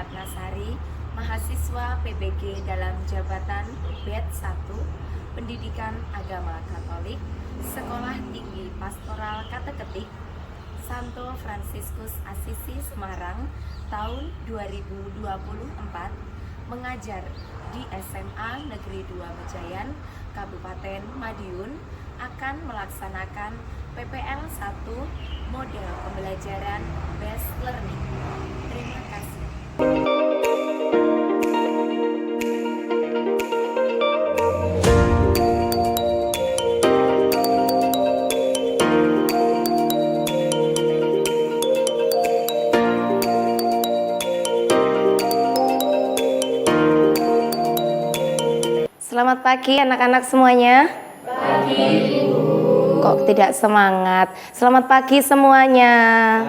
Ratnasari, mahasiswa PBG dalam jabatan BED 1, Pendidikan Agama Katolik, Sekolah Tinggi Pastoral Kateketik, Santo Fransiskus Assisi Semarang, tahun 2024, mengajar di SMA Negeri 2 Mejayan, Kabupaten Madiun, akan melaksanakan PPL 1 model pembelajaran Best Learning. Terima kasih. Selamat pagi anak-anak semuanya. Pagi, Bu. Kok tidak semangat? Selamat pagi semuanya.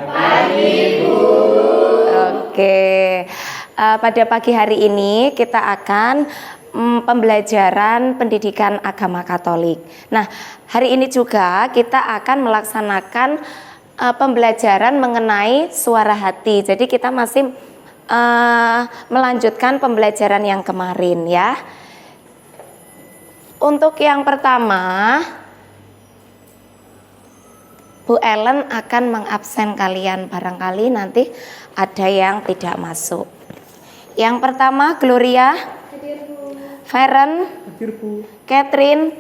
Pagi, Bu. Oke. Pada pagi hari ini kita akan pembelajaran pendidikan agama Katolik. Nah, hari ini juga kita akan melaksanakan pembelajaran mengenai suara hati. Jadi kita masih melanjutkan pembelajaran yang kemarin ya. Untuk yang pertama, Bu Ellen akan mengabsen kalian, barangkali nanti ada yang tidak masuk. Yang pertama, Gloria, Feren, Catherine,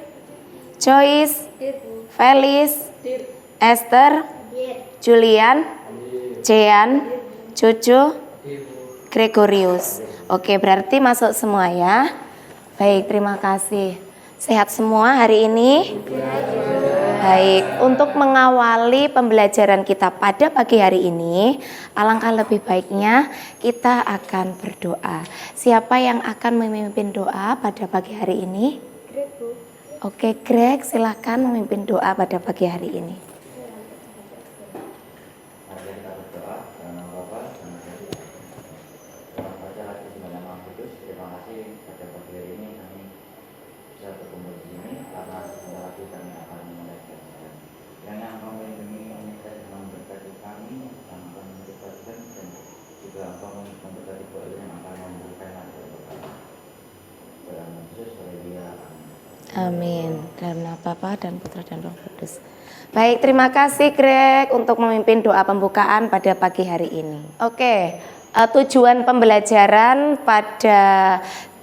Joyce, Felis, Esther, Julian, Jean, Jojo, Gregorius. Oke, berarti masuk semua ya. Baik, terima kasih. Sehat semua hari ini? Baik, untuk mengawali pembelajaran kita pada pagi hari ini, alangkah lebih baiknya kita akan berdoa. Siapa yang akan memimpin doa pada pagi hari ini? Oke, Greg, silakan memimpin doa pada pagi hari ini. Amin. Dalam nama Bapa dan Putra dan Roh Kudus. Baik, terima kasih Greg untuk memimpin doa pembukaan pada pagi hari ini. Oke, tujuan pembelajaran pada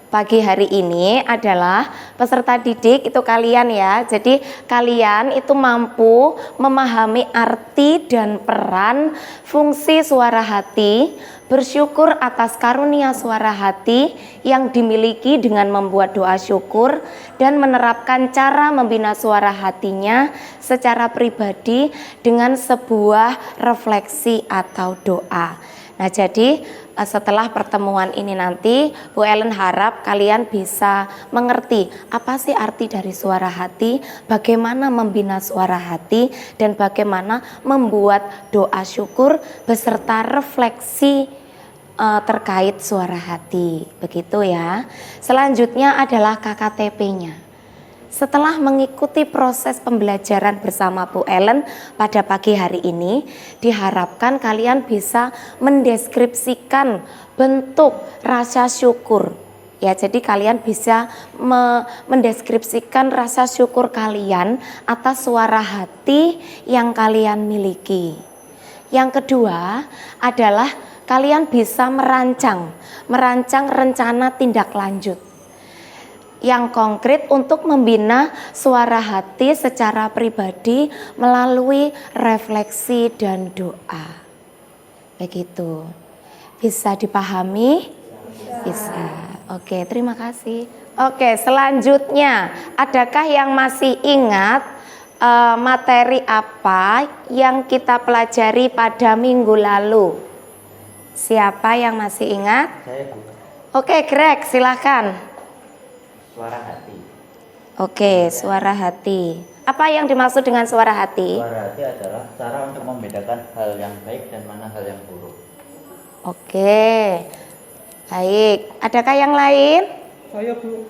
pagi hari ini adalah peserta didik itu kalian ya. Jadi kalian itu mampu memahami arti dan peran fungsi suara hati, bersyukur atas karunia suara hati yang dimiliki dengan membuat doa syukur dan menerapkan cara membina suara hatinya secara pribadi dengan sebuah refleksi atau doa. Nah, jadi setelah pertemuan ini nanti Bu Ellen harap kalian bisa mengerti apa sih arti dari suara hati, bagaimana membina suara hati, dan bagaimana membuat doa syukur beserta refleksi terkait suara hati. Begitu ya. Selanjutnya adalah KKTP-nya. Setelah mengikuti proses pembelajaran bersama Bu Ellen pada pagi hari ini, diharapkan kalian bisa mendeskripsikan bentuk rasa syukur. Ya, jadi kalian bisa mendeskripsikan rasa syukur kalian atas suara hati yang kalian miliki. Yang kedua adalah kalian bisa merancang rencana tindak lanjut yang konkret untuk membina suara hati secara pribadi melalui refleksi dan doa. Begitu. Bisa dipahami? Bisa. Oke, terima kasih. Oke, selanjutnya, adakah yang masih ingat materi apa yang kita pelajari pada minggu lalu? Siapa yang masih ingat? Saya, Bu. Oke, Greg, silakan. Suara hati. Oke, suara hati. Apa yang dimaksud dengan suara hati? Suara hati adalah cara untuk membedakan hal yang baik dan mana hal yang buruk. Oke, baik. Adakah yang lain? Saya, Bu.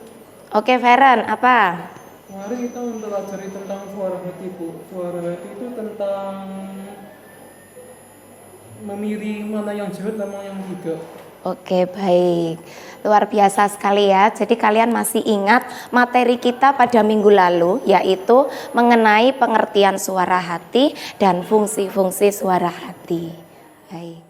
Oke, Feren, apa? Kemarin kita mempelajari tentang suara hati, Bu. Suara hati itu tentang memilih mana yang jahat dan mana yang tidak. Oke, baik. Luar biasa sekali ya. Jadi kalian masih ingat materi kita pada minggu lalu, yaitu mengenai pengertian suara hati dan fungsi-fungsi suara hati. Baik.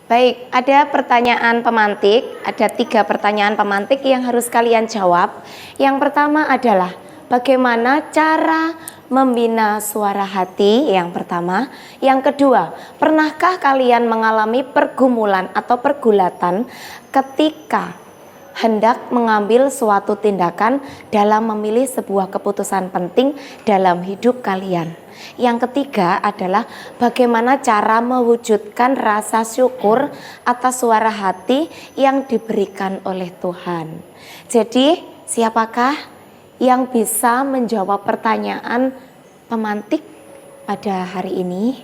Baik, ada pertanyaan pemantik, ada 3 pertanyaan pemantik yang harus kalian jawab. Yang pertama adalah bagaimana cara membina suara hati, yang pertama. Yang kedua, pernahkah kalian mengalami pergumulan atau pergulatan ketika hendak mengambil suatu tindakan dalam memilih sebuah keputusan penting dalam hidup kalian? Yang ketiga adalah bagaimana cara mewujudkan rasa syukur atas suara hati yang diberikan oleh Tuhan. Jadi, siapakah yang bisa menjawab pertanyaan pemantik pada hari ini?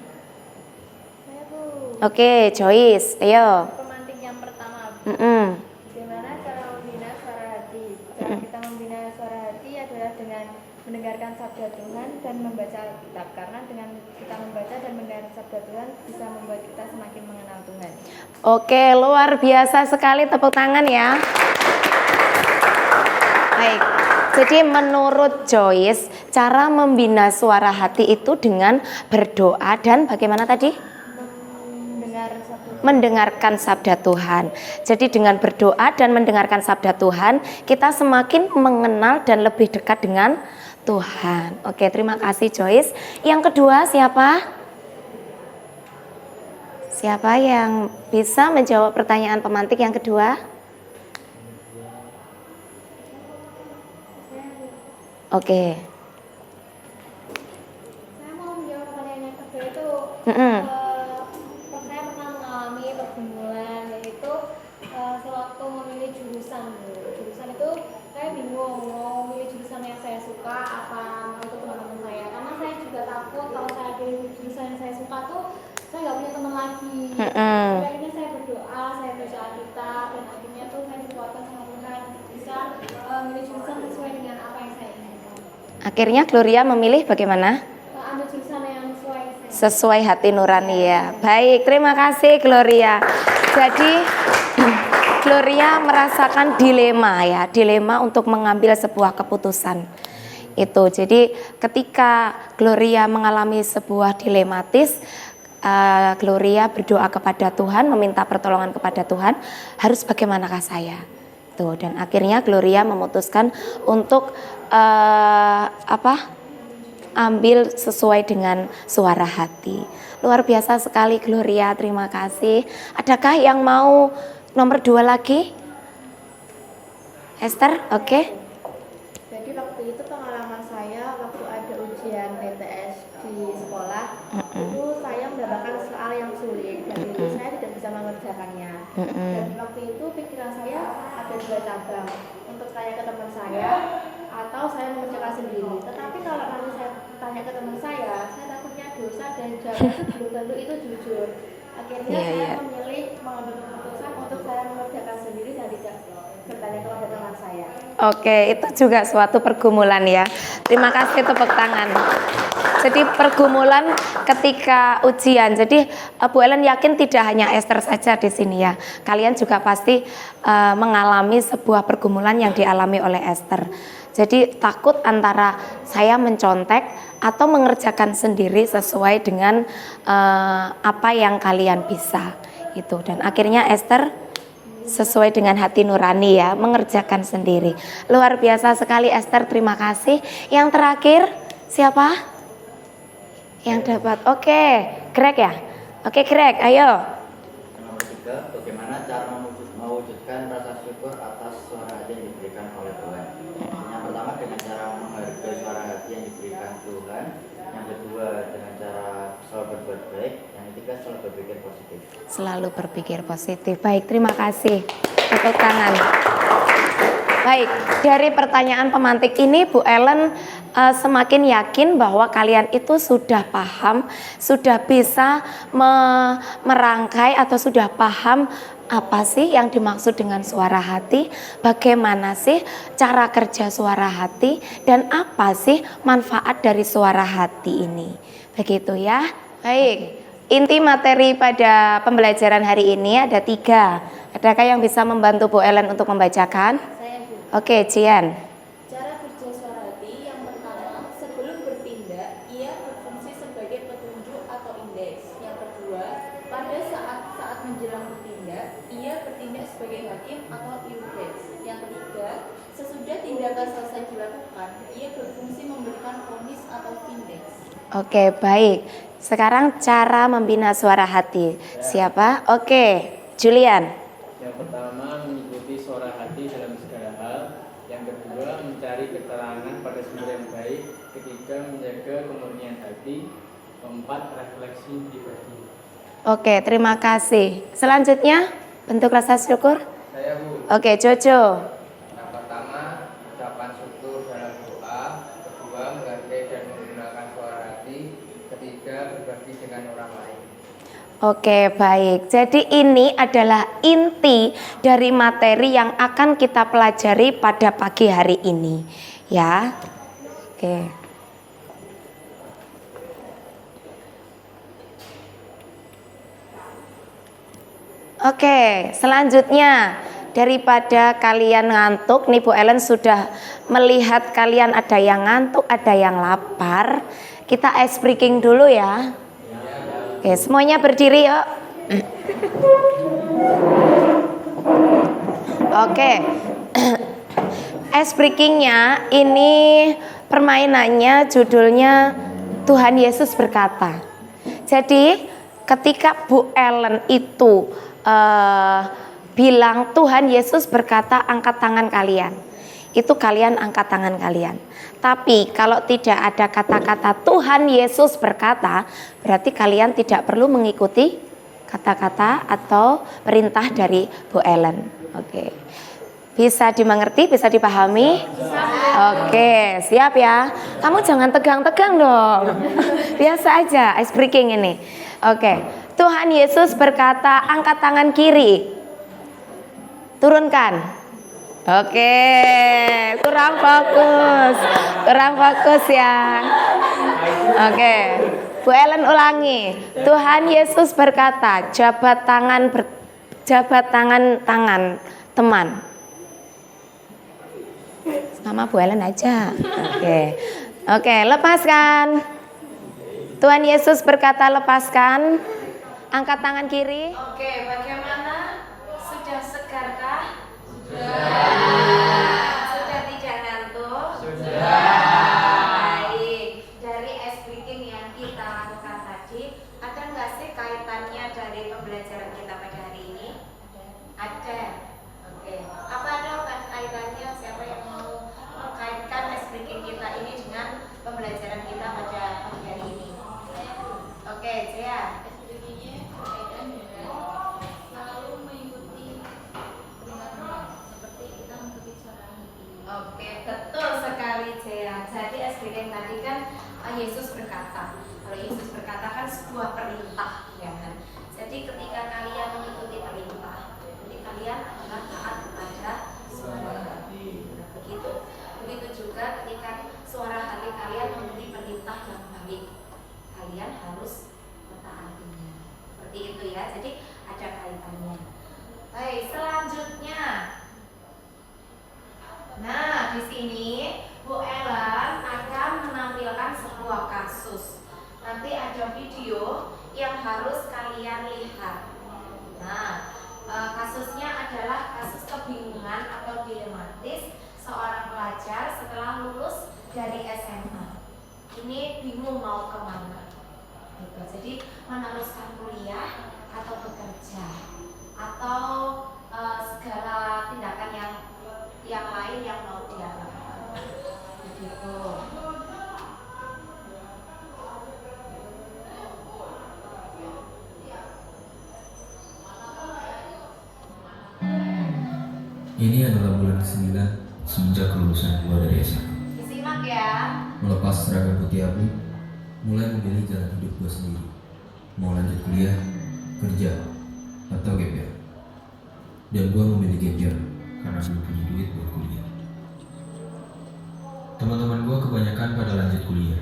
Oke, Joyce, ayo. Pemantik yang pertama, bagaimana cara membina suara hati? Cara kita membina suara hati adalah dengan mendengarkan sabda Tuhan dan membaca Alkitab. Karena dengan kita membaca dan mendengar sabda Tuhan bisa membuat kita semakin mengenal Tuhan. Oke, luar biasa sekali, tepuk tangan ya. Baik, jadi menurut Joyce, cara membina suara hati itu dengan berdoa dan bagaimana tadi? Mendengarkan sabda Tuhan. Jadi dengan berdoa dan mendengarkan sabda Tuhan, kita semakin mengenal dan lebih dekat dengan Tuhan. Oke, terima kasih Joyce. Yang kedua siapa? Siapa yang bisa menjawab pertanyaan pemantik yang kedua? Oke. Saya mau menjawab pertanyaan yang kedua itu. Saya pernah mengalami pergumulan, yaitu sewaktu memilih jurusan. Jurusan itu saya bingung mau memilih jurusan yang saya suka apa mau itu teman-teman saya. Karena saya juga takut kalau saya pilih jurusan yang saya suka tuh saya nggak punya teman lagi. Akhirnya saya berdoa, saya baca Alkitab dan akhirnya tuh saya dikuatkan sama Tuhan untuk bisa memilih jurusan sesuai dengan apa yang saya inginkan. Akhirnya Gloria memilih bagaimana? Ambil jurusan yang Sesuai hati nurani ya. Baik, terima kasih Gloria. Jadi Gloria merasakan dilema ya, dilema untuk mengambil sebuah keputusan. Itu. Jadi ketika Gloria mengalami sebuah dilematis, Gloria berdoa kepada Tuhan, meminta pertolongan kepada Tuhan, harus bagaimanakah saya? Tuh, dan akhirnya Gloria memutuskan untuk ambil sesuai dengan suara hati. Luar biasa sekali Gloria, terima kasih. Adakah yang mau nomor 2 lagi? Esther, oke. Jadi waktu itu pengalaman saya waktu ada ujian PTS di sekolah, itu saya mendapatkan soal yang sulit dan itu saya tidak bisa mengerjakannya. Dan waktu itu pikiran saya ada 2 cabang, untuk tanya ke teman saya atau saya mengerjakan sendiri. Tetapi kalau nanti saya tanya ke teman saya takutnya dosa dan jawaban belum tentu itu jujur. Akhirnya saya memilih mengambil keputusan untuk saya mengerjakan sendiri dan tidak bertanya kepada teman saya. Oke, itu juga suatu pergumulan ya. Terima kasih, tepuk tangan. Jadi pergumulan ketika ujian. Jadi Bu Ellen yakin tidak hanya Esther saja di sini ya. Kalian juga pasti mengalami sebuah pergumulan yang dialami oleh Esther. Jadi takut antara saya mencontek atau mengerjakan sendiri sesuai dengan apa yang kalian bisa. Itu. Dan akhirnya Esther sesuai dengan hati nurani ya, mengerjakan sendiri. Luar biasa sekali Esther, terima kasih. Yang terakhir siapa? Yang dapat. Oke, Greg ya. Oke Greg, ayo. Nomor 3, bagaimana cara mewujudkan rasa syukur atas suara hati yang diberikan oleh Tuhan? Yang pertama dengan cara menghargai suara hati yang diberikan Tuhan. Yang kedua dengan cara selalu berbuat baik. Yang ketiga selalu berpikir positif. Selalu berpikir positif. Baik, terima kasih. Tepuk tangan. Baik, dari pertanyaan pemantik ini Bu Ellen semakin yakin bahwa kalian itu sudah paham, sudah bisa merangkai atau sudah paham apa sih yang dimaksud dengan suara hati, bagaimana sih cara kerja suara hati, dan apa sih manfaat dari suara hati ini. Begitu ya. Baik, inti materi pada pembelajaran hari ini ada 3. Adakah yang bisa membantu Bu Ellen untuk membacakan? Saya Bu. Oke, Cian. Cara kerja suara hati yang pertama, sebelum bertindak, ia berfungsi sebagai petunjuk atau indeks. Yang kedua, pada saat menjelang bertindak, ia bertindak sebagai hakim atau indeks. Yang ketiga, sesudah tindakan selesai dilakukan, ia berfungsi memberikan vonis atau indeks. Oke, baik. Sekarang cara membina suara hati. Siapa? Oke, Julian. Yang pertama, mengikuti suara hati dalam segala hal. Yang kedua, mencari keterangan pada sumber yang baik. Ketiga, menjaga kemurnian hati. Keempat, refleksi pribadi. Oke, terima kasih. Selanjutnya, bentuk rasa syukur. Saya Bu. Oke, Jojo. Yang pertama, ucapan syukur dalam doa. Kedua, menghargai dan menggunakan suara hati. Ketiga, berbagi dengan orang lain. Oke, baik. Jadi ini adalah inti dari materi yang akan kita pelajari pada pagi hari ini, ya. Oke. Oke, selanjutnya daripada kalian ngantuk, nih Bu Ellen sudah melihat kalian ada yang ngantuk, ada yang lapar. Kita ice breaking dulu ya. Oke, semuanya berdiri yuk. Oke. Ice breakingnya ini permainannya judulnya Tuhan Yesus berkata. Jadi ketika Bu Ellen itu bilang Tuhan Yesus berkata angkat tangan kalian, itu kalian angkat tangan kalian. Tapi kalau tidak ada kata-kata Tuhan Yesus berkata, berarti kalian tidak perlu mengikuti kata-kata atau perintah dari Bu Ellen. Oke. Bisa dimengerti, bisa dipahami? Oke, siap ya. Kamu jangan tegang-tegang dong. Biasa aja, ice breaking ini. Oke. Tuhan Yesus berkata, angkat tangan kiri. Turunkan. Oke, kurang fokus ya. Oke, Bu Ellen ulangi. Tuhan Yesus berkata, jabat tangan teman. Sama Bu Ellen aja. Oke, lepaskan. Tuhan Yesus berkata lepaskan. Angkat tangan kiri. Oke, bagaimana? Sudah segarkah? Sudah tidak ngantuk? Baik. Dari ice breaking yang kita lakukan tadi, ada nggak sih kaitannya dari pembelajaran kita pada hari ini? Ada. Oke. Apa ada kaitannya? Siapa yang mau mengkaitkan ice breaking kita ini dengan pembelajaran kita pada pagi hari ini? Oke, Jaya. Oke, betul sekali Jaya. Jadi SBK tadi kan Yesus berkata. Kalau Yesus berkata kan sebuah perintah, ya kan. Jadi ketika kalian mengikuti perintah, jadi kalian adalah taat kepada suara hati. Begitu. Begitu juga ketika suara hati kalian memberi perintah yang baik, kalian harus mentaatinya. Seperti itu ya. Jadi ada kaitannya. Baik, selanjutnya. Nah, di sini Bu Ellen akan menampilkan sebuah kasus. Nanti ada video yang harus kalian lihat. Nah, kasusnya adalah kasus kebingungan atau dilematis seorang pelajar setelah lulus dari SMA. Ini bingung mau kemana. Gitu. Jadi meneruskan kuliah atau bekerja atau segala tindakan yang lain yang mau dia lakukan. Begitu. Ini adalah bulan ke-9 semenjak kelulusan gua dari SMA. Disimak ya. Melepas seragam putih abu, mulai memilih jalan hidup gua sendiri. Mau lanjut kuliah, kerja, atau gap year. Dan gua memilih gap year karena belum punya duit buat kuliah. Teman-teman gua kebanyakan pada lanjut kuliah.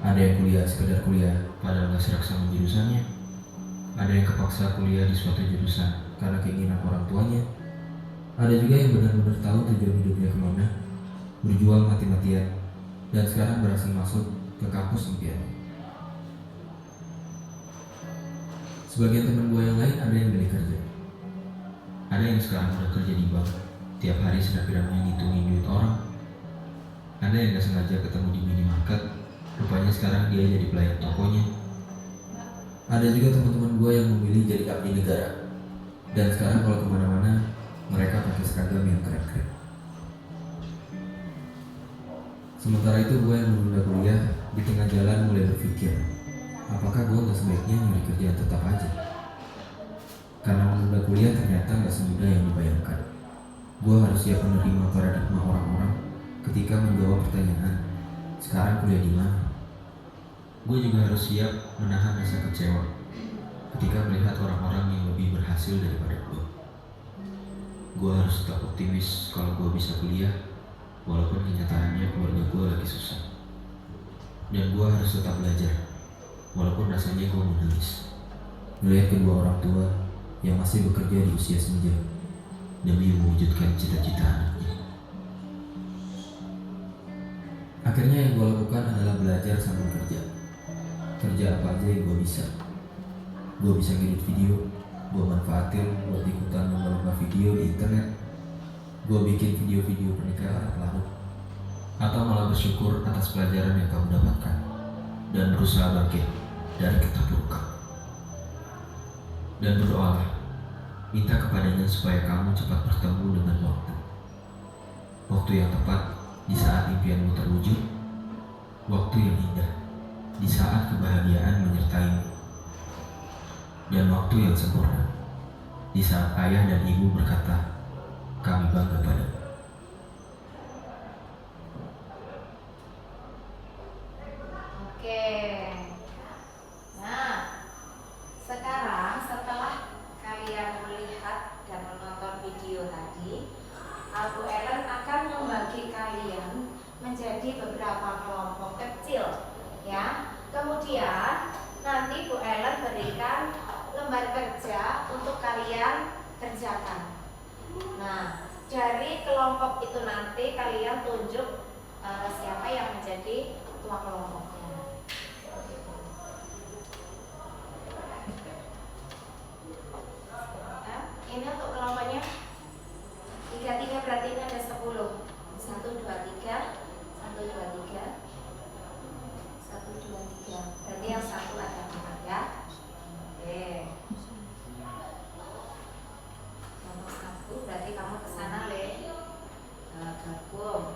Ada yang kuliah sekedar kuliah, padahal gak serak sama jurusannya. Ada yang kepaksa kuliah di suatu jurusan karena keinginan orang tuanya. Ada juga yang benar-benar tahu tujuan hidupnya kemana, berjuang mati-matian, dan sekarang berhasil masuk ke kampus impiannya. Sebagian teman gue yang lain ada yang milih kerja. Ada yang sekarang udah kerja di bank, tiap hari sedang-sedangnya ngitungin duit orang. Ada yang gak sengaja ketemu di minimarket, rupanya sekarang dia jadi pelayan tokonya. Ada juga teman-teman gue yang memilih jadi abdi negara, dan sekarang kalau kemana-mana mereka pakai seragam yang keren-keren. Sementara itu gue yang menunda kuliah di tengah jalan mulai berpikir, apakah gue gak sebaiknya nyari kerjaan tetap aja? Karena menunda kuliah ternyata gak semudah yang dibayangkan. Gue harus siap menerima paradigma orang-orang ketika menjawab pertanyaan, sekarang kuliah di mana? Gue juga harus siap menahan rasa kecewa ketika melihat orang-orang yang lebih berhasil daripada gue. Gue harus tetap optimis kalau gue bisa kuliah, walaupun kenyataannya keluarga gue lagi susah. Dan gue harus tetap belajar, walaupun rasanya gue menangis melihat kedua orang tua yang masih bekerja di usia senja demi mewujudkan cita-cita anaknya. Akhirnya yang gue lakukan adalah belajar sambil kerja. Kerja apa aja yang gue bisa. Gue bisa ngedit video, gue manfaatin buat ikutan lomba-lomba video di internet. Gue bikin video-video pernikahan lalu, atau malah bersyukur atas pelajaran yang kamu dapatkan dan berusaha bangkit dari keterpurukan. Dan berdoalah, minta kepadanya supaya kamu cepat bertemu dengan waktu. Waktu yang tepat di saat impianmu terwujud, waktu yang indah di saat kebahagiaan menyertaimu, dan waktu yang sempurna di saat ayah dan ibu berkata, kami bangga padamu. Oke. Nah, sekarang setelah kalian melihat dan menonton video tadi, Bu Ellen akan membagi kalian menjadi beberapa kelompok kecil, ya. Kemudian nanti Bu Ellen berikan lembar kerja untuk kalian kerjakan. Nah, dari kelompok itu nanti kalian tunjuk siapa yang menjadi ketua kelompoknya. Nah, ini untuk kelompoknya 33, berarti ini ada 10. 1, 2, 3, 1, 2, 3, 1, 2, 3. Berarti yang satu ada 4 ya. Oke. Nomor 1 berarti kamu kesana Le. Gabung.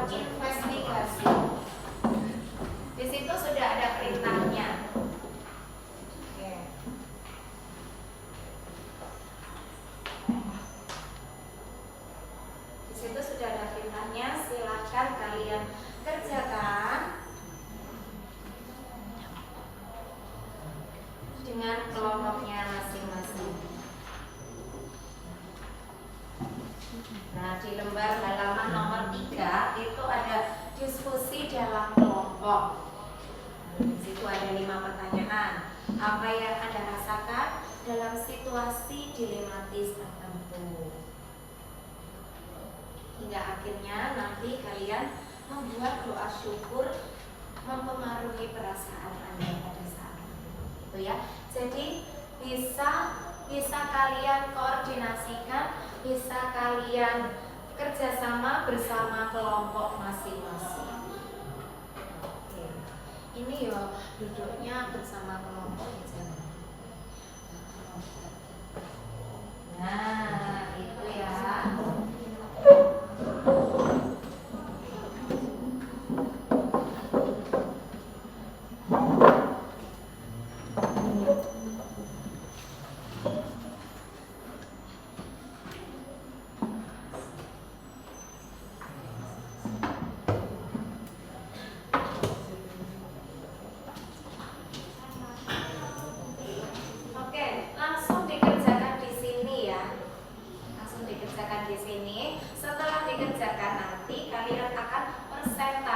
Investigasi. Di situ sudah ada perintahnya. Oke. Di situ sudah ada perintahnya. Silakan kalian kerjakan dengan kelompoknya masing-masing. Nah, di lembar halaman nomor 3 itu ada diskusi dalam kelompok. Di situ ada 5 pertanyaan. Apa yang Anda rasakan dalam situasi dilematis tertentu? Hingga akhirnya nanti kalian membuat doa syukur mempengaruhi perasaan Anda pada saat itu ya. Jadi bisa kalian koordinasikan, bisa kalian kerjasama bersama kelompok masing-masing. Oke. Ini ya duduknya bersama kelompok aja. Nah, itu ya.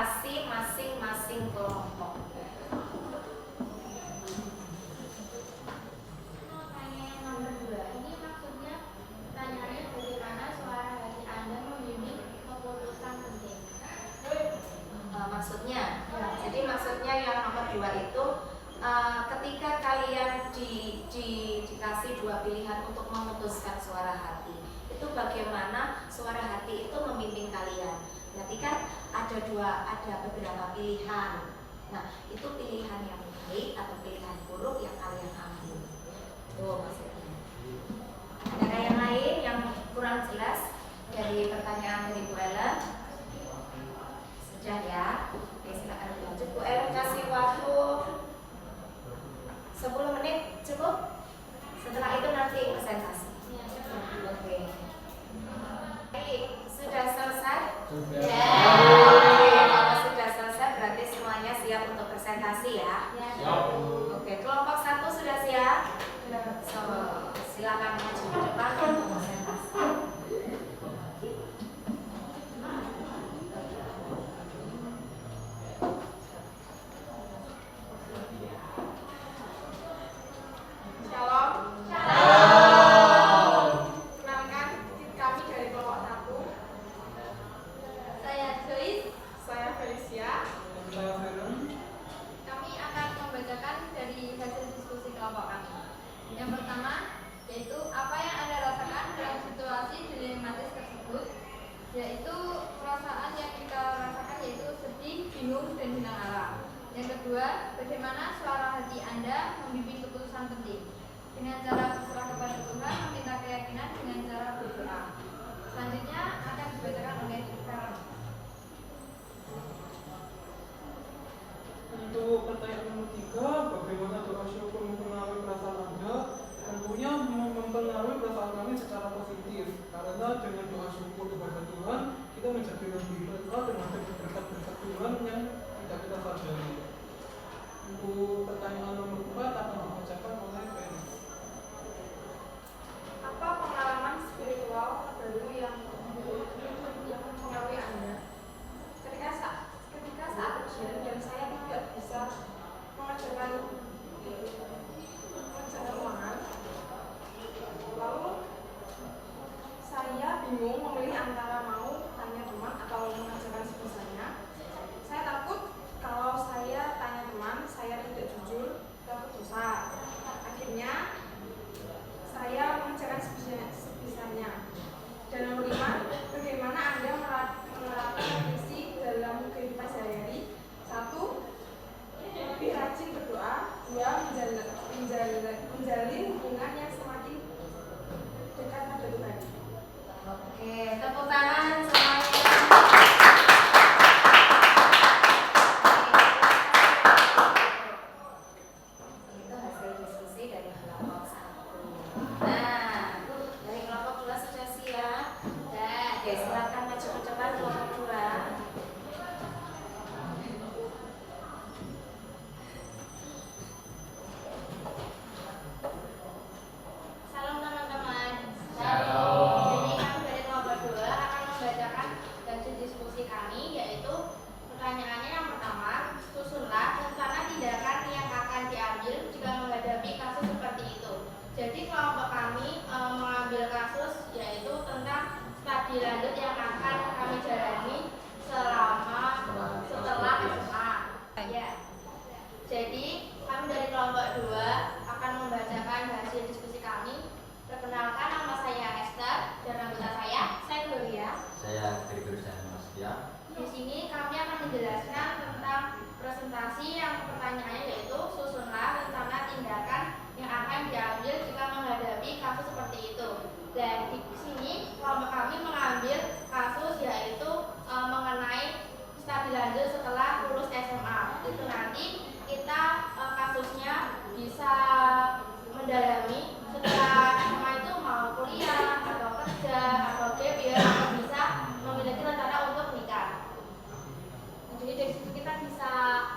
presentasi masing-masing kelompok. Pertanyaan nomor 2, ini maksudnya pertanyaannya bagaimana suara hati Anda membimbing keputusan penting. Maksudnya, jadi maksudnya yang nomor 2 itu ketika kalian dikasih 2 pilihan untuk memutuskan suara hati, itu bagaimana suara hati itu membimbing kalian. Berarti kan ada beberapa pilihan. Nah, itu pilihan yang baik atau pilihan buruk yang kalian ambil. Tuh maksudnya. Ada yang lain yang kurang jelas dari pertanyaan dari Bu Ellen? Sudah ya? Oke, silakan dilanjut. Bu Ellen kasih waktu 10 menit cukup? Setelah itu nanti presentasi. Oke. Baik, sudah selesai? Sudah. Oke, kalau sudah selesai berarti semuanya siap untuk presentasi ya? Siap. Oke, kelompok 1 sudah siap? So, silakan maju ke depan untuk presentasi. Shalom. Kenalkan kami dari kelompok 1. Saya Joyce. Saya Felicia. Kami akan membacakan dari hasil diskusi kelompok kami. Yang pertama, yaitu apa yang Anda rasakan dalam situasi dilematis tersebut, yaitu perasaan yang kita rasakan yaitu sedih, bingung, dan hilang arah. Yang kedua, bagaimana suara hati Anda membimbing keputusan penting dengan cara berserah kepada Tuhan, meminta keyakinan dengan cara berdoa. Selanjutnya akan dibacakan oleh Karen. Untuk pertanyaan nomor 3, bagaimana doa syukur mempengaruhi perasaan Anda? Tentunya mempengaruhi perasaan kami secara positif, karena dengan doa syukur kepada Tuhan kita menjadi lebih dekat dengan berkat-berkat Tuhan yang tidak kita sadari. Untuk pertanyaan nomor 4 akan dibacakan oleh Felis. Apa pengalaman spiritual terbaru yang mempengaruhi Anda? Ketika saat ujian dan saya tidak bisa mengerjakan ulangan, lalu saya bingung memilih antara mau tanya teman atau mengerjakan sebisanya. Saya takut kalau saya tanya teman, saya tidak jujur, takut dosa. Akhirnya saya mengerjakan sebisanya. Dan nomor 5, bagaimana Anda menerapkan visi dalam kehidupan sehari-hari? 1. Lebih rajin berdoa. 2. Menjalin hubungan yang semakin dekat pada Tuhan. Oke, tepuk tangan semuanya. Itu hasil diskusi dari kelompok 1. Nah, dari kelompok 2 sudah siap? Oke, silakan maju ke depan kelompok 2. Salam teman-teman. Salam. Jadi kami dari kelompok 2 akan membacakan hasil diskusi kami, yaitu pertanyaannya yang pertama, susunlah rencana tindakan yang akan diambil jika menghadapi kasus seperti itu. Jadi kelompok kami mengambil kasus yaitu tentang studi lanjut yang akan kami jalani setelah SMA. Ya. Jadi kami dari kelompok 2 akan membacakan hasil diskusi kami. Perkenalkan, nama saya Esther dan anggota saya Gloria. Saya Gregory Sanmastia. Di sini kami akan menjelaskan tentang presentasi yang pertanyaannya yaitu susunlah rencana tindakan yang akan diambil jika menghadapi kasus seperti itu. Dan di sini kelompok kami mengambil kasus yaitu mengenai studi lanjut setelah lulus SMA. Itu nanti kita kasusnya bisa mendalami setelah SMA itu mau kuliah atau kerja atau gap year atau bisa memiliki rencana untuk nikah. Jadi dari situ kita bisa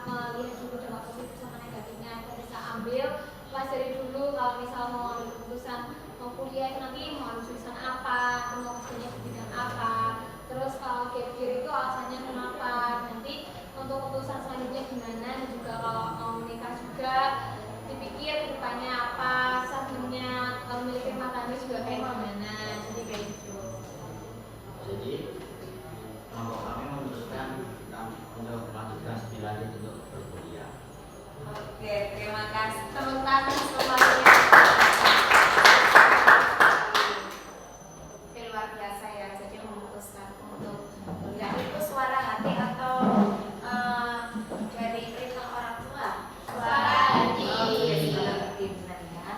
melihat juga dampak positif sama negatifnya. Kita bisa ambil pelajari dulu kalau misal mau ambil keputusan mau kuliah itu nanti mau ambil jurusan apa, mau kerjanya di bidang apa. Terus kalau gap year itu alasannya kenapa, nanti lanjut untuk berkuliah. Oke, terima kasih. Tepuk tangan semuanya. Oke, luar biasa ya. Jadi memutuskan untuk kuliah itu suara hati atau dari perintah orang tua? Suara hati. Oke, suara hati benar ya.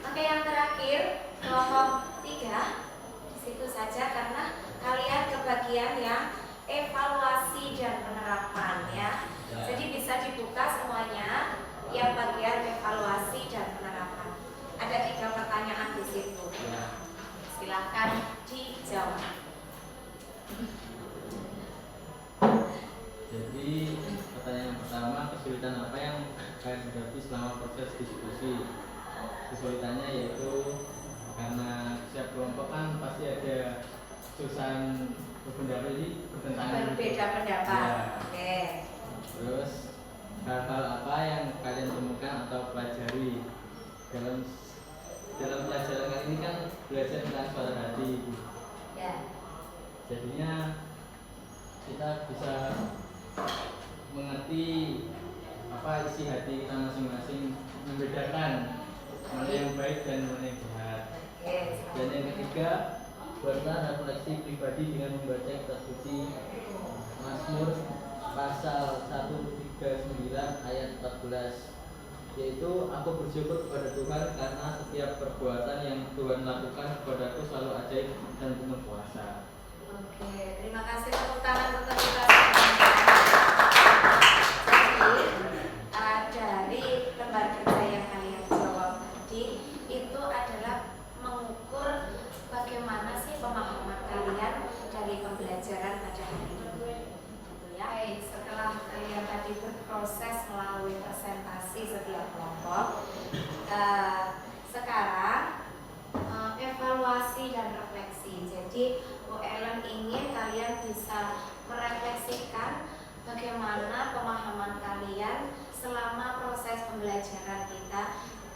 Oke, yang terakhir kelompok 3. Di situ saja karena kalian kebagian yang evaluasi dan penerapan ya. Jadi bisa dibuka semuanya yang bagian evaluasi dan penerapan. Ada 3 pertanyaan di situ. Silahkan dijawab. Jadi pertanyaan yang pertama, kesulitan apa yang kalian hadapi selama proses diskusi? Kesulitannya yaitu karena setiap kelompok kan pasti ada kesusahan berpendapat, jadi bertentangan. Berbeda pendapat. Ya. Oke. Terus hal-hal apa yang kalian temukan atau pelajari dalam pelajaran kali ini kan belajar tentang suara hati. Ya. Jadinya kita bisa mengerti apa isi hati kita masing-masing, membedakan mana yang baik dan mana yang jahat. Oke. Dan yang ketiga, buatlah refleksi pribadi dengan membaca kitab suci Mazmur pasal 139 ayat 14, yaitu aku bersyukur kepada Tuhan karena setiap perbuatan yang Tuhan lakukan kepadaku selalu ajaib dan penuh kuasa. Oke, terima kasih, tepuk tangan untuk kita. Jadi dari lembar kerja yang kalian jawab tadi itu adalah mengukur bagaimana sih pemahaman kalian dari pembelajaran pada hari ini. Baik, setelah kalian tadi berproses melalui presentasi setiap kelompok, sekarang evaluasi dan refleksi. Jadi Bu Ellen ingin kalian bisa merefleksikan bagaimana pemahaman kalian selama proses pembelajaran kita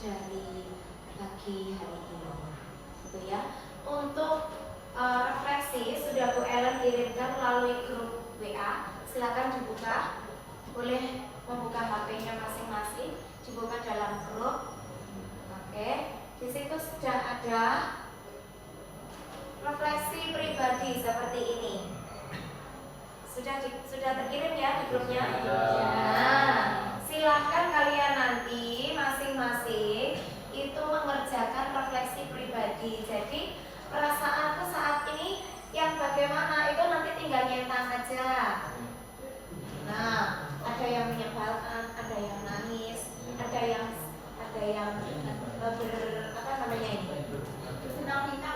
dari pagi hari ini, gitu ya. Untuk refleksi sudah Bu Ellen kirimkan melalui grup WA. Silakan dibuka, boleh membuka HP-nya masing-masing, dibuka dalam grup. Oke, di situ sudah ada refleksi pribadi seperti ini. Sudah terkirim ya di grupnya? Nah, silakan kalian nanti masing-masing itu mengerjakan refleksi pribadi. Jadi perasaanku saat ini yang bagaimana itu nanti tinggal nyentang aja. Nah, ada yang menyebalkan, ada yang nangis, ada yang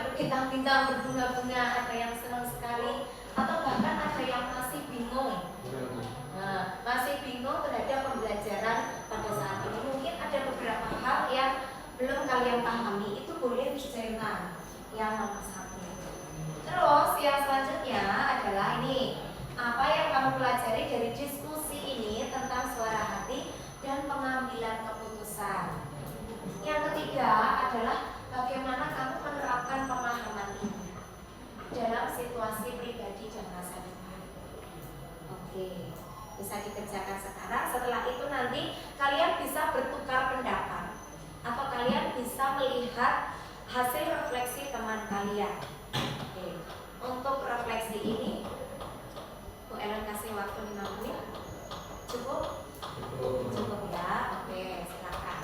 berbintang-bintang, berbunga-bunga, ada yang senang sekali, atau bahkan ada yang masih bingung. Nah, masih bingung terhadap pembelajaran pada saat ini. Mungkin ada beberapa hal yang belum kalian pahami, itu boleh diceritakan. Yang nomor 1. Terus yang selanjutnya adalah ini. Apa yang kamu pelajari dari diskusi ini tentang suara hati dan pengambilan keputusan. Yang ketiga adalah bagaimana kamu menerapkan pemahaman ini dalam situasi pribadi dan masa depan. Oke, bisa dikerjakan sekarang. Setelah itu nanti kalian bisa bertukar pendapat atau kalian bisa melihat hasil refleksi teman kalian. Oke, untuk refleksi ini Bu Ellen kasih waktu 5 menit. Cukup? Cukup ya. Oke, silakan.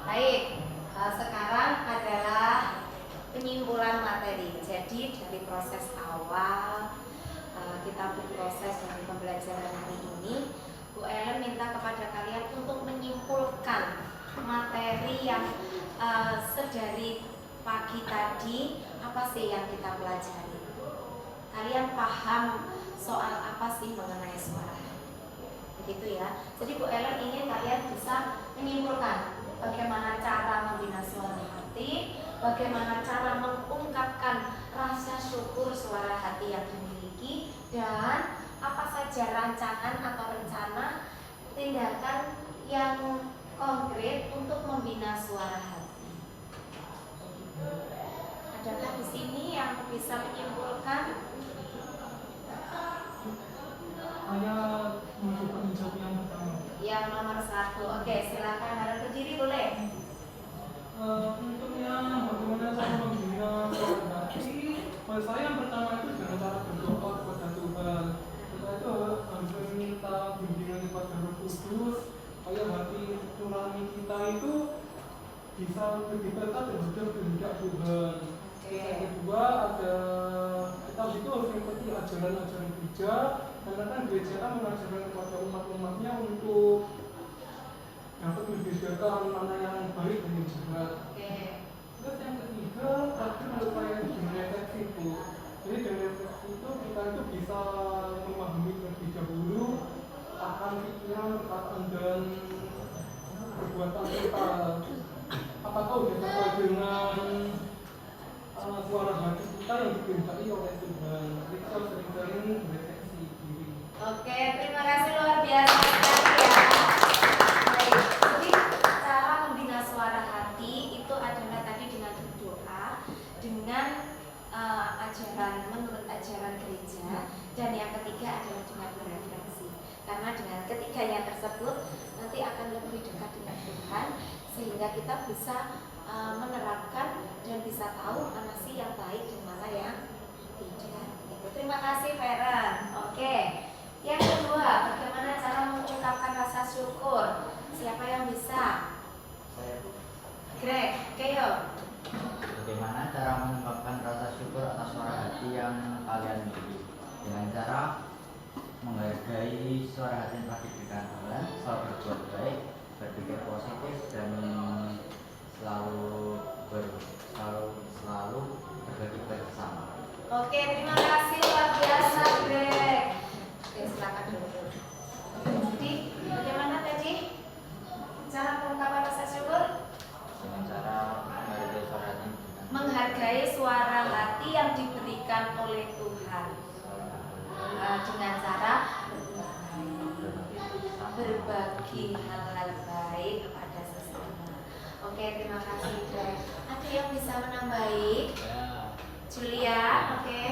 Baik, sekarang adalah penyimpulan materi. Jadi dari proses awal kita berproses dari pembelajaran hari ini, Bu Ellen minta kepada kalian untuk menyimpulkan materi yang sedari pagi tadi apa sih yang kita pelajari. Kalian paham soal apa sih mengenai suara hati? Begitu ya. Jadi Bu Ellen ingin kalian bisa menyimpulkan bagaimana cara membina suara hati, bagaimana cara mengungkapkan rasa syukur suara hati yang dimiliki, dan apa saja rancangan atau rencana tindakan yang konkret untuk membina suara hati. Adakah di sini yang bisa menyimpulkan? yang nomor 1. Oke, silakan harap berdiri boleh. Untuk yang bagaimana cara membina suara hati, menurut saya yang pertama itu dengan cara berdoa kepada Tuhan. Kita itu harus meminta bimbingan kepada Roh Kudus supaya hati nurani kita itu bisa lebih dekat dengan kehendak Tuhan. Yang kedua ada kita itu harus mengikuti ajaran-ajaran gereja, karena kan gereja kan mengajarkan kepada umat-umatnya untuk dapat membedakan mana yang baik dan yang jahat. Terus yang ketiga, tadi menurut saya itu dengan refleksi itu. Jadi dengan refleksi itu kita itu bisa memahami terlebih dahulu akan pikiran, perkataan dan perbuatan kita. Apakah sudah sesuai dengan suara hati kita yang dikehendaki oleh Tuhan. Jadi kita harus sering-sering refleksi diri. Oke, terima kasih luar biasa sekali ya. Baik, jadi cara membina suara hati itu adalah tadi dengan berdoa, dengan ajaran menurut ajaran gereja, dan yang ketiga adalah dengan berefleksi. Karena dengan ketiganya tersebut nanti akan lebih dekat dengan Tuhan, sehingga kita bisa menerapkan dan bisa tahu mana sih yang baik dan mana yang tidak. Gitu. Terima kasih Feren. Oke. Yang kedua, bagaimana cara mengungkapkan rasa syukur? Siapa yang bisa? Saya Greg, Keo. bagaimana cara mengungkapkan rasa syukur atas suara hati yang kalian miliki? Dengan cara menghargai suara hati yang telah diberikan Tuhan, selalu berbuat baik, berpikir positif, dan selalu berbagi bersama. Oke, terima kasih luar biasa Greg. Oke, silakan dulu. Jadi, bagaimana tadi cara mengungkapkan rasa syukur? Dengan cara Menghargai suara hati yang diberikan oleh Tuhan. Dengan cara berbagi hal-hal baik kepada sesama. Oke, terima kasih Greg. Ada yang bisa menambahi? Ya, Julia, oke.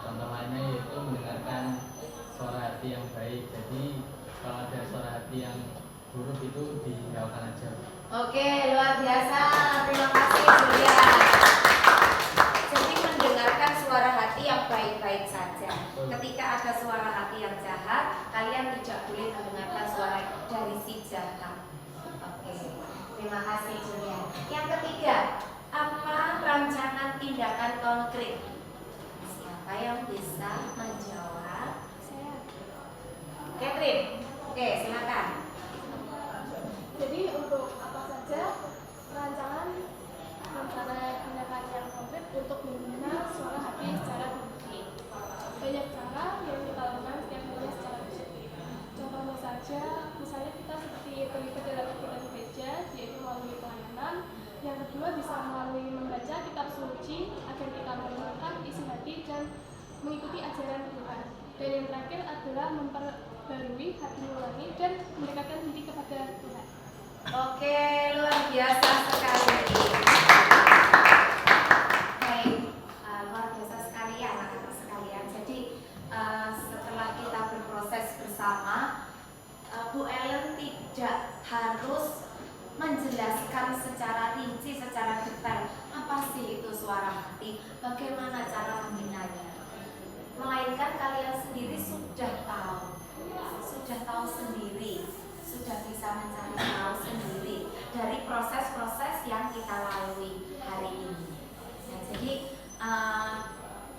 contoh lainnya yaitu mendengarkan suara hati yang baik. Jadi kalau ada suara hati yang buruk itu dihiraukan aja. Oke, luar biasa. Terima kasih Julia. Jadi mendengarkan suara hati yang baik-baik saja. Ketika ada suara hati yang jahat, kalian tidak boleh mendengarkan suara dari si jahat. Oke, terima kasih Julia. Yang ketiga, apa rancangan tindakan konkret? Siapa yang bisa menjawab? Saya. Catherine. Oke, silakan. Jadi untuk apa saja rancangan rencana tindakan yang konkret untuk membina suara hati secara terbukti. Banyak cara yang kita lakukan setiap harinya secara positif. Contohnya saja, misalnya kita seperti terlibat dalam kegiatan gereja, yaitu melalui pelayanan. Yang kedua bisa melalui membaca kitab suci agar kita menemukan isi hati dan mengikuti ajaran Tuhan. Dan yang terakhir adalah memperbarui hati nurani dan mendekatkan diri kepada Tuhan. Oke, luar biasa sekali. Baik, luar biasa sekali ya anak-anak sekalian. Jadi setelah kita berproses bersama, Bu Ellen tidak harus menjelaskan secara rinci, secara detail apa sih itu suara hati, bagaimana cara membinanya. Melainkan kalian sendiri sudah tahu sendiri, sudah bisa mencari tahu sendiri dari proses-proses yang kita lalui hari ini. Nah, jadi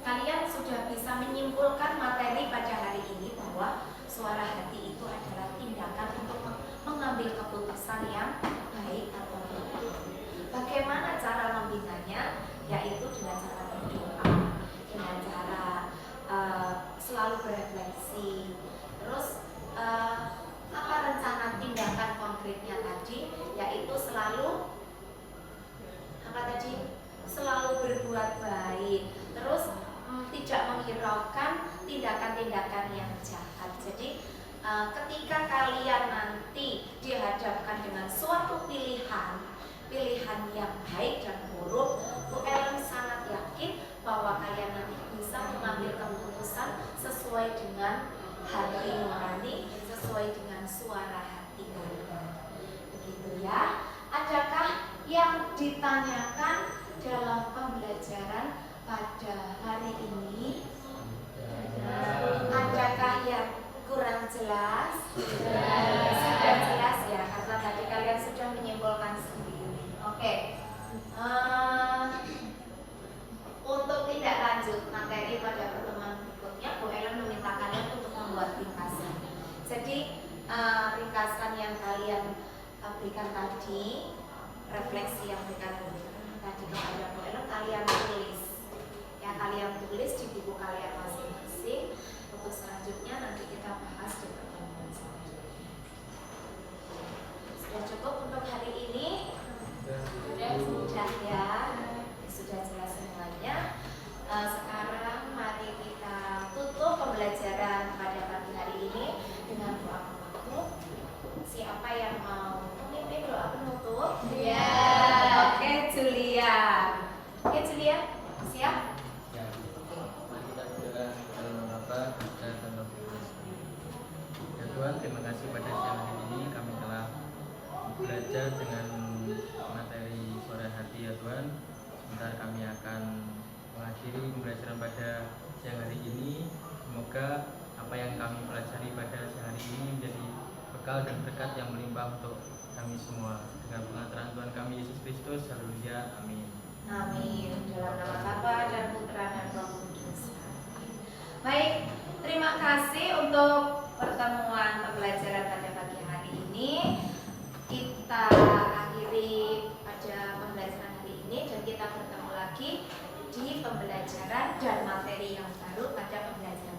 kalian sudah bisa menyimpulkan materi pada hari ini bahwa suara hati itu adalah tindakan untuk mengambil keputusan yang baik atau buruk. Bagaimana cara membinanya? Yaitu dengan cara berdoa, dengan cara selalu berefleksi. Terus apa rencana tindakan konkretnya tadi? Yaitu selalu selalu berbuat baik. Terus tidak menghiraukan tindakan-tindakan yang jahat. Jadi ketika kalian nanti dihadapkan dengan suatu pilihan yang baik dan buruk, Bu Ellen sangat yakin bahwa kalian nanti bisa mengambil keputusan sesuai dengan hati nurani sesuai dengan suara hati kalian. Begitu ya. Adakah yang ditanyakan dalam pembelajaran pada hari ini? Adakah yang kurang jelas? Sudah jelas ya, karena tadi kalian sudah menyimpulkan sendiri. Oke. Untuk tindak lanjut materi pada pertemuan berikutnya, Bu Ellen meminta kalian untuk membuat ringkasan. Jadi ringkasan yang kalian berikan tadi, refleksi yang berikan tadi kepada Bu Ellen, kalian tulis. Ya, kalian tulis di buku kalian masing-masing. Untuk selanjutnya nanti kita bahas di pertemuan selanjutnya. Sudah cukup untuk hari ini? Sudah ya. Sudah jelas semuanya. Sekarang mari kita tutup pembelajaran pada pagi hari ini dengan doa penutup. Siapa yang mau memimpin doa penutup? Iya. Oke, Julia. Oke, Julia. Siap? Ya, mari kita berdoa dalam nama Bapa, Putra, dan Roh Kudus. Ya Tuhan, terima kasih pada siang hari ini kami telah belajar dengan materi suara hati ya Tuhan. Sebentar kami akan mengakhiri pembelajaran pada siang hari ini. Semoga apa yang kami pelajari pada siang hari ini menjadi bekal dan berkat yang melimpah untuk kami semua. Dengan pengantaran Tuhan kami Yesus Kristus, haleluya, amin. Amin. Dalam nama Bapa dan Putra dan Roh Kudus. Amin. Baik, terima kasih untuk pertemuan pembelajaran pada pagi hari ini. Kita akhiri pada pembelajaran hari ini dan kita bertemu lagi di pembelajaran dan materi yang baru pada pembelajaran